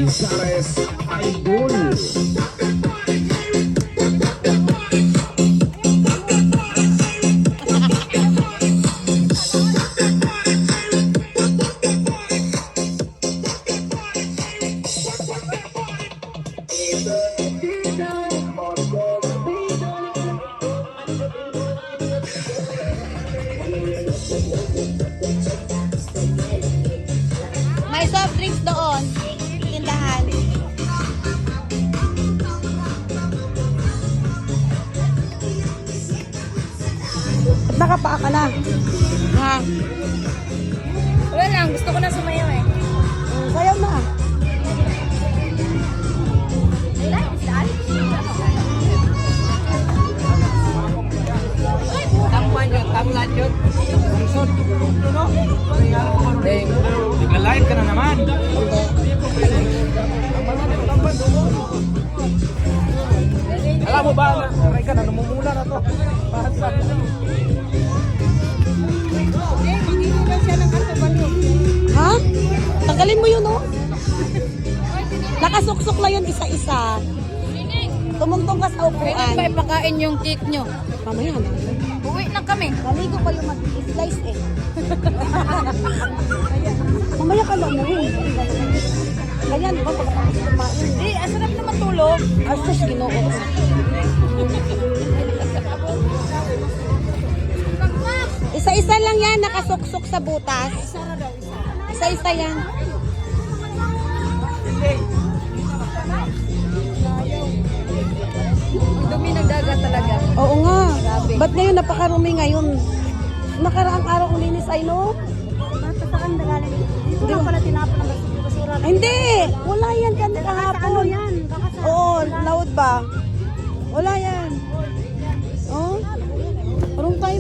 Misares Idol. May soft drinks doon. Tindahan. Nakapaa ka na. Ha? Wala lang, gusto ko na sumayaw eh. Sayaw na. Tamlan yun. Lungsod. Naglalayad ka na naman. Alam mo ba, naray ka na, namumula na to. Parang sa... Mag-iilan siya ng kartobalo. Ha? Tanggalin mo yun, oh. Nakasuksok na yun isa-isa. Tumungtong ka sa Kailan upuan. pa ipakain yung cake nyo? Mamaya na. Uwi na kami. Maligo pa yung mag-slice eh. Mamaya ka lang mo yun. Ganyan, di ba? Pagkatapos kumain. Di, asarap naman tulog. Asus, ginoo. Isa-isa lang yan, nakasuksok sa butas. Isa-isa yan. Ang dumi ng dagat talaga. Oo nga. Grabe. Ba't ngayon napakarumi ngayon? Nakaraang araw kong linis ay no? Dito lang pala tinapon ng basura. Hindi! Wala yan dyan kahapon. yan? Oo, loud ba? Wala yan. Oh? Parang tayo